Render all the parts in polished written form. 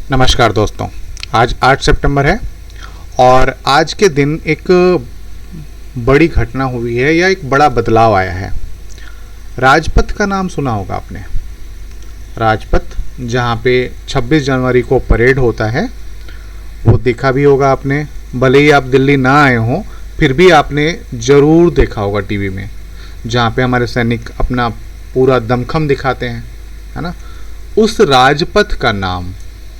नमस्कार दोस्तों, आज 8 सितंबर है और आज के दिन एक बड़ी घटना हुई है या एक बड़ा बदलाव आया है। राजपथ का नाम सुना होगा आपने। राजपथ जहाँ पे 26 जनवरी को परेड होता है वो देखा भी होगा आपने। भले ही आप दिल्ली ना आए हों फिर भी आपने ज़रूर देखा होगा टीवी में, जहाँ पे हमारे सैनिक अपना पूरा दमखम दिखाते हैं, है ना। उस राजपथ का नाम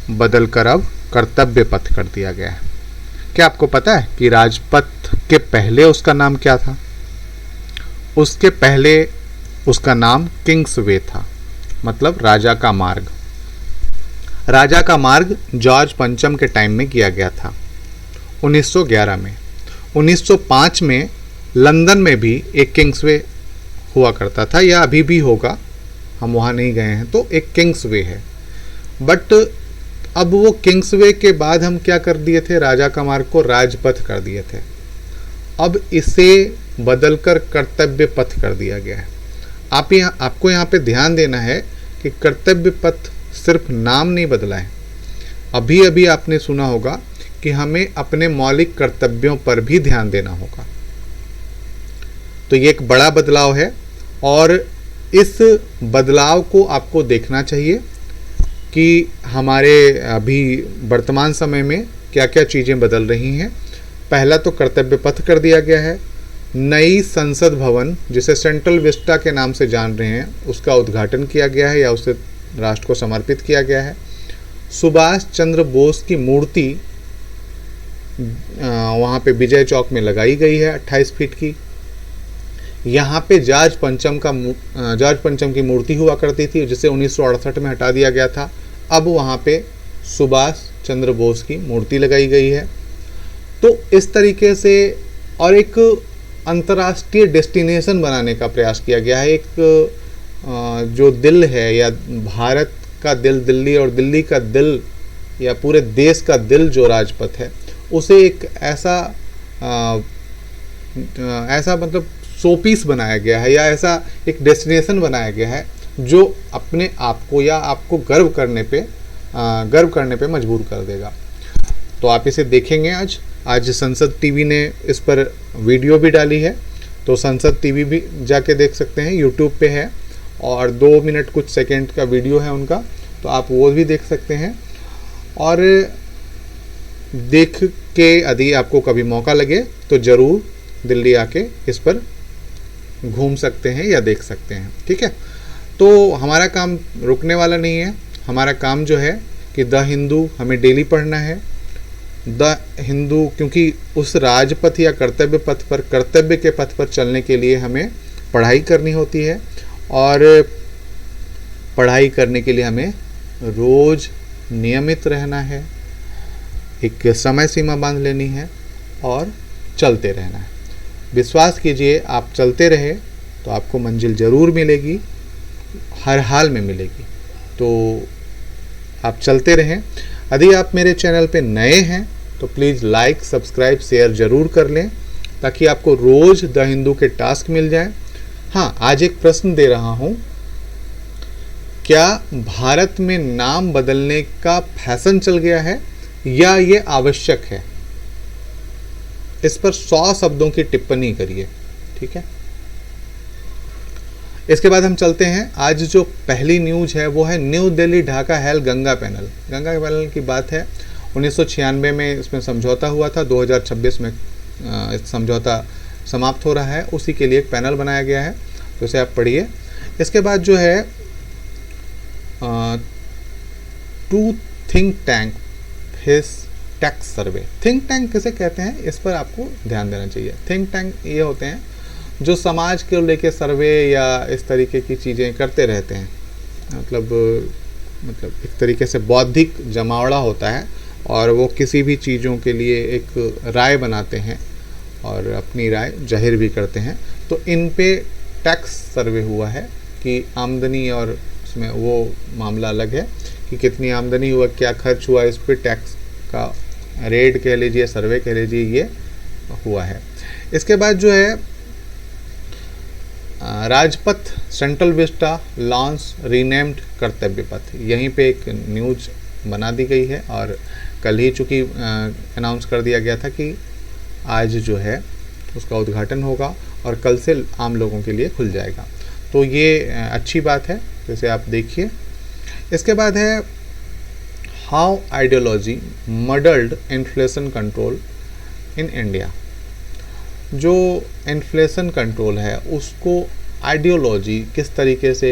बदलकर अब कर्तव्य पथ कर दिया गया है। क्या आपको पता है कि राजपथ के पहले उसका नाम क्या था? उसके पहले उसका नाम किंग्स वे था, मतलब राजा का मार्ग। राजा का मार्ग जॉर्ज पंचम के टाइम में किया गया था 1911 में। 1905 में लंदन में भी एक किंग्स वे हुआ करता था, या अभी भी होगा, हम वहाँ नहीं गए हैं, तो एक किंग्स वे है। बट अब वो किंग्स वे के बाद हम क्या कर दिए थे, राजा का मार्ग को राजपथ कर दिए थे। अब इसे बदलकर कर्तव्य पथ कर दिया गया है। आपको यहाँ पे ध्यान देना है कि कर्तव्य पथ सिर्फ नाम नहीं बदला है। अभी अभी आपने सुना होगा कि हमें अपने मौलिक कर्तव्यों पर भी ध्यान देना होगा। तो ये एक बड़ा बदलाव है और इस बदलाव को आपको देखना चाहिए कि हमारे अभी वर्तमान समय में क्या क्या चीज़ें बदल रही हैं। पहला तो कर्तव्य पथ कर दिया गया है। नई संसद भवन, जिसे सेंट्रल विस्टा के नाम से जान रहे हैं, उसका उद्घाटन किया गया है या उसे राष्ट्र को समर्पित किया गया है। सुभाष चंद्र बोस की मूर्ति वहाँ पे विजय चौक में लगाई गई है 28 फीट की। यहाँ पे जॉर्ज पंचम की मूर्ति हुआ करती थी, जिसे 1968 में हटा दिया गया था। अब वहाँ पे सुभाष चंद्र बोस की मूर्ति लगाई गई है। तो इस तरीके से और एक अंतर्राष्ट्रीय डेस्टिनेशन बनाने का प्रयास किया गया है। एक जो दिल है, या भारत का दिल दिल्ली, और दिल्ली का दिल या पूरे देश का दिल जो राजपथ है, उसे एक ऐसा मतलब शोपीस बनाया गया है, या ऐसा एक डेस्टिनेशन बनाया गया है जो अपने आप को या आपको गर्व करने पे मजबूर कर देगा। तो आप इसे देखेंगे। आज संसद टीवी ने इस पर वीडियो भी डाली है, तो संसद टीवी भी जाके देख सकते हैं, यूट्यूब पे है, और 2 मिनट कुछ सेकंड का वीडियो है उनका, तो आप वो भी देख सकते हैं। और देख के यदि आपको कभी मौका लगे तो ज़रूर दिल्ली आके इस पर घूम सकते हैं या देख सकते हैं, ठीक है। तो हमारा काम रुकने वाला नहीं है। हमारा काम जो है कि द हिंदू हमें डेली पढ़ना है। द हिंदू, क्योंकि उस राजपथ या कर्तव्य पथ पर, कर्तव्य के पथ पर चलने के लिए हमें पढ़ाई करनी होती है, और पढ़ाई करने के लिए हमें रोज़ नियमित रहना है, एक समय सीमा बांध लेनी है और चलते रहना है। विश्वास कीजिए, आप चलते रहे तो आपको मंजिल ज़रूर मिलेगी, हर हाल में मिलेगी। तो आप चलते रहें। यदि आप मेरे चैनल पे नए हैं तो प्लीज़ लाइक, सब्सक्राइब, शेयर ज़रूर कर लें, ताकि आपको रोज़ द हिंदू के टास्क मिल जाए। हाँ, आज एक प्रश्न दे रहा हूँ, क्या भारत में नाम बदलने का फैशन चल गया है या ये आवश्यक है? इस पर 100 शब्दों की टिप्पणी करिए, ठीक है। इसके बाद हम चलते हैं। आज जो पहली न्यूज़ है वो है new Delhi Dhaka hello Ganga panel. Ganga panel की बात है। 1996 में इसमें समझौता हुआ था, 2026 में समझौता समाप्त हो रहा है। उसी के लिए एक पैनल बनाया गया है, तो इसे आप पढ़िए। इसके बाद जो है to think tank face tax survey. Think tank किसे कहते हैं, इस पर आपको ध्यान देना चाहिए। थिंक टैंक ये होते हैं जो समाज को लेके सर्वे या इस तरीके की चीज़ें करते रहते हैं। मतलब एक तरीके से बौद्धिक जमावड़ा होता है, और वो किसी भी चीज़ों के लिए एक राय बनाते हैं और अपनी राय जाहिर भी करते हैं। तो इन पे टैक्स सर्वे हुआ है कि आमदनी, और उसमें वो मामला अलग है कि कितनी आमदनी हुआ, क्या खर्च हुआ, इस पर टैक्स का रेट कह लीजिए, सर्वे कह लीजिए, ये हुआ है। इसके बाद जो है Rajpath central Vista launch renamed कर्तव्य पथ। यहीं पे एक न्यूज बना दी गई है और कल ही चूँकि अनाउंस कर दिया गया था कि आज जो है उसका उद्घाटन होगा और कल से आम लोगों के लिए खुल जाएगा। तो ये अच्छी बात है, जैसे आप देखिए। इसके बाद है how ideology muddled inflation control in India. जो इन्फ्लेशन कंट्रोल है उसको आइडियोलॉजी किस तरीके से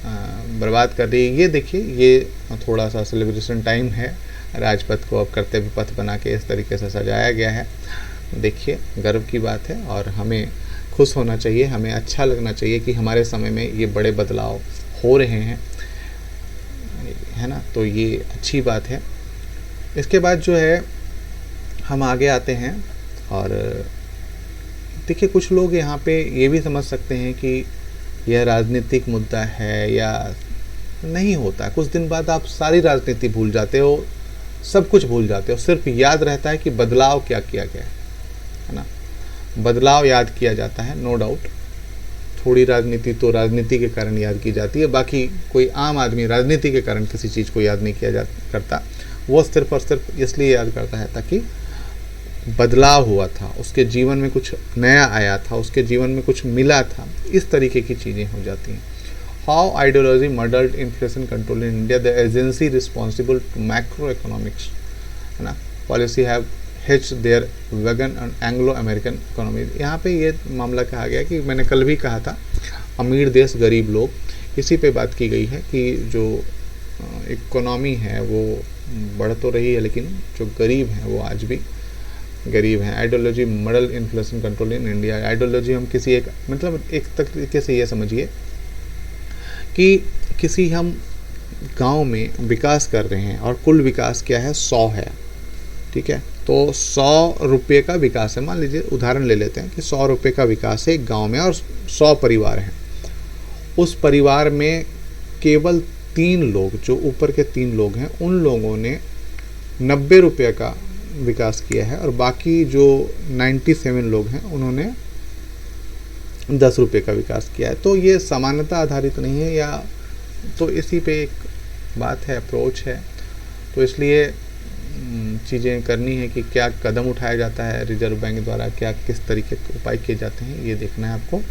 बर्बाद कर रही है, ये देखिए। ये थोड़ा सा सेलिब्रेशन टाइम है, राजपथ को अब कर्तव्य पथ बना के इस तरीके से सजाया गया है। देखिए, गर्व की बात है और हमें खुश होना चाहिए, हमें अच्छा लगना चाहिए कि हमारे समय में ये बड़े बदलाव हो रहे हैं, है ना। तो ये अच्छी बात है। इसके बाद जो है हम आगे आते हैं और देखिए, कुछ लोग यहाँ पे ये भी समझ सकते हैं कि यह राजनीतिक मुद्दा है या नहीं होता। कुछ दिन बाद आप सारी राजनीति भूल जाते हो, सब कुछ भूल जाते हो, सिर्फ याद रहता है कि बदलाव क्या किया गया है ना। बदलाव याद किया जाता है, नो डाउट। थोड़ी राजनीति तो राजनीति के कारण याद की जाती है, बाकी कोई आम आदमी राजनीति के कारण किसी चीज़ को याद नहीं किया करता। वो सिर्फ और सिर्फ इसलिए याद करता है ताकि बदलाव हुआ था, उसके जीवन में कुछ नया आया था, उसके जीवन में कुछ मिला था, इस तरीके की चीज़ें हो जाती हैं। How ideology muddled inflation control in India, the agency responsible to macro economics, है ना, policy have hitch their wagon and Anglo American economy. यहाँ पे ये मामला कहा गया कि मैंने कल भी कहा था, अमीर देश गरीब लोग, इसी पे बात की गई है कि जो इकोनॉमी है वो बढ़ तो रही है लेकिन जो गरीब हैं वो आज भी गरीब हैं। Ideology model inflation control in India. Ideology हम किसी एक मतलब एक तरीके से ये समझिए कि किसी हम गांव में विकास कर रहे हैं और कुल विकास क्या है, 100 है, ठीक है। तो 100 रुपये का विकास है, मान लीजिए उदाहरण ले लेते हैं कि 100 रुपये का विकास है एक गांव में और 100 परिवार हैं। उस परिवार में केवल 3 लोग, जो ऊपर के 3 लोग हैं, उन लोगों ने 90 रुपये का विकास किया है और बाकी जो 97 लोग हैं उन्होंने 10 रुपये का विकास किया है। तो ये समानता आधारित नहीं है, या तो इसी पे एक बात है, अप्रोच है। तो इसलिए चीज़ें करनी है कि क्या कदम उठाया जाता है रिजर्व बैंक द्वारा, क्या किस तरीके के उपाय किए जाते हैं, ये देखना है आपको।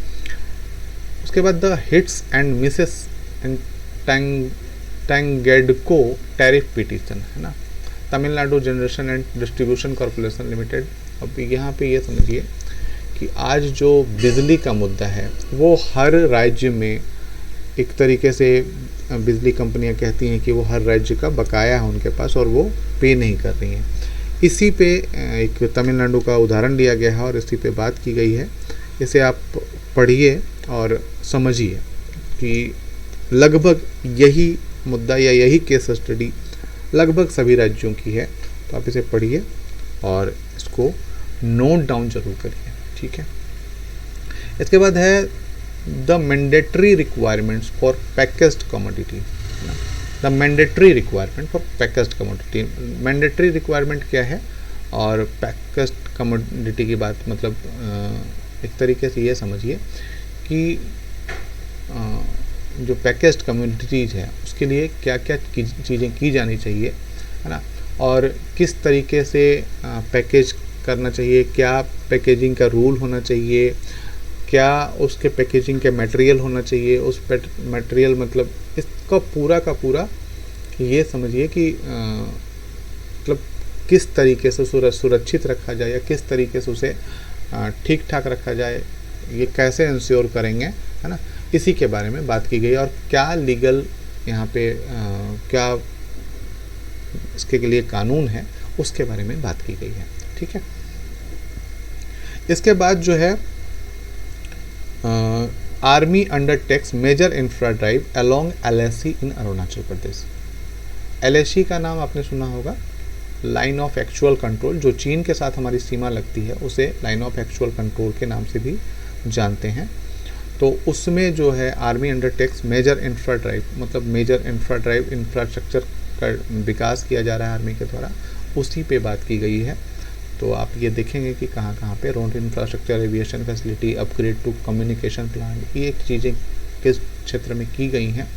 उसके बाद the hits and misses and TANGEDCO tariff petition, है ना, Tamil Nadu generation and distribution corporation limited. अब यहाँ पे ये समझिए कि आज जो बिजली का मुद्दा है वो हर राज्य में एक तरीके से बिजली कंपनियां कहती हैं कि वो हर राज्य का बकाया है उनके पास और वो पे नहीं कर रही हैं। इसी पे एक तमिलनाडु का उदाहरण लिया गया है और इसी पे बात की गई है। इसे आप पढ़िए और समझिए कि लगभग यही मुद्दा या यही केस स्टडी लगभग सभी राज्यों की है। तो आप इसे पढ़िए और इसको नोट डाउन जरूर करिए, ठीक है। इसके बाद है the mandatory requirements for packaged commodity. The mandatory requirement for packaged commodity, mandatory requirement क्या है और पैकेज्ड कमोडिटी की बात मतलब एक तरीके से ये समझिए कि जो पैकेज्ड कमोडिटीज़ है उसके लिए क्या क्या चीज़ें की जानी चाहिए, है ना, और किस तरीके से पैकेज करना चाहिए, क्या पैकेजिंग का रूल होना चाहिए, क्या उसके पैकेजिंग के मटेरियल होना चाहिए, उस मटेरियल मतलब इसका पूरा का पूरा ये समझिए कि मतलब किस तरीके से सुरक्षित रखा जाए या किस तरीके से उसे ठीक ठाक रखा जाए, ये कैसे इंश्योर करेंगे, है ना, इसी के बारे में बात की गई। और क्या लीगल यहाँ पे क्या इसके लिए कानून है उसके बारे में बात की गई है, ठीक है। इसके बाद जो है army undertakes major infra drive along LAC in Arunachal Pradesh. LAC का नाम आपने सुना होगा, लाइन ऑफ एक्चुअल कंट्रोल, जो चीन के साथ हमारी सीमा लगती है उसे लाइन ऑफ एक्चुअल कंट्रोल के नाम से भी जानते हैं। तो उसमें जो है army undertakes major infra drive, मतलब मेजर इंफ्रा ड्राइव इंफ्रास्ट्रक्चर का विकास किया जा रहा है आर्मी के द्वारा, उसी पे बात की गई है। तो आप ये देखेंगे कि कहाँ कहाँ पे road infrastructure, aviation facility, upgrade to communication plant, ये चीज़ें किस क्षेत्र में की गई हैं,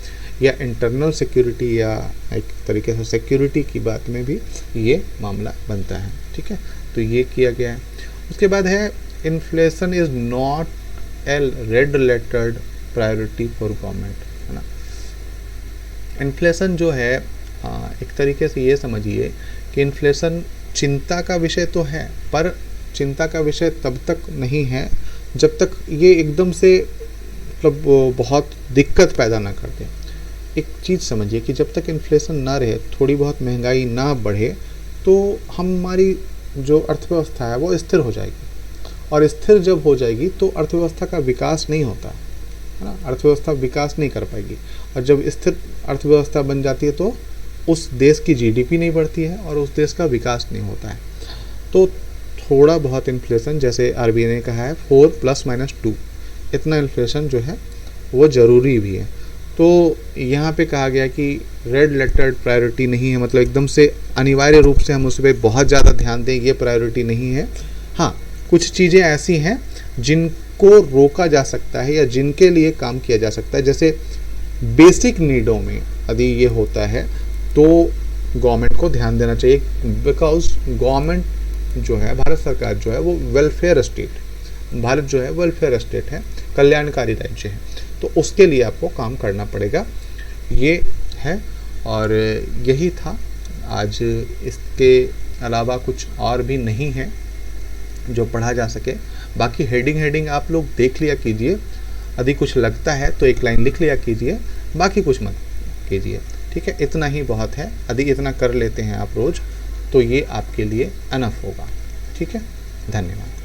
या इंटरनल सिक्योरिटी या एक तरीके से सिक्योरिटी की बात में भी ये मामला बनता है। ठीक है, तो ये किया गया है। उसके बाद है inflation is not a red lettered priority for government, है ना। इन्फ्लेशन जो है एक तरीके से ये समझिए कि इन्फ्लेशन चिंता का विषय तो है, पर चिंता का विषय तब तक नहीं है जब तक ये एकदम से मतलब बहुत दिक्कत पैदा ना कर दे। एक चीज़ समझिए कि जब तक इन्फ्लेशन ना रहे, थोड़ी बहुत महंगाई ना बढ़े, तो हमारी जो अर्थव्यवस्था है वो स्थिर हो जाएगी, और स्थिर जब हो जाएगी तो अर्थव्यवस्था का विकास नहीं होता है ना, अर्थव्यवस्था विकास नहीं कर पाएगी। और जब स्थिर अर्थव्यवस्था बन जाती है तो उस देश की जीडीपी नहीं बढ़ती है और उस देश का विकास नहीं होता है। तो थोड़ा बहुत इन्फ्लेशन, जैसे आरबीआई ने कहा है 4+-2, इतना इन्फ्लेशन जो है वो ज़रूरी भी है। तो यहाँ पे कहा गया कि रेड लेटर्ड प्रायोरिटी नहीं है, मतलब एकदम से अनिवार्य रूप से हम उस पर बहुत ज़्यादा ध्यान दें, ये प्रायोरिटी नहीं है। हाँ, कुछ चीज़ें ऐसी हैं जिनको रोका जा सकता है या जिनके लिए काम किया जा सकता है, जैसे बेसिक नीडों में यदि ये होता है तो गवर्नमेंट को ध्यान देना चाहिए, बिकॉज गवर्नमेंट जो है, भारत सरकार जो है वो वेलफेयर स्टेट, भारत जो है वेलफेयर स्टेट है, कल्याणकारी राज्य है, तो उसके लिए आपको काम करना पड़ेगा। ये है और यही था आज। इसके अलावा कुछ और भी नहीं है जो पढ़ा जा सके। बाकी हेडिंग आप लोग देख लिया कीजिए, यदि कुछ लगता है तो एक लाइन लिख लिया कीजिए, बाकी कुछ मत कीजिए। ठीक है, इतना ही बहुत है। यदि इतना कर लेते हैं आप रोज़ तो ये आपके लिए अनफ होगा। ठीक है, धन्यवाद।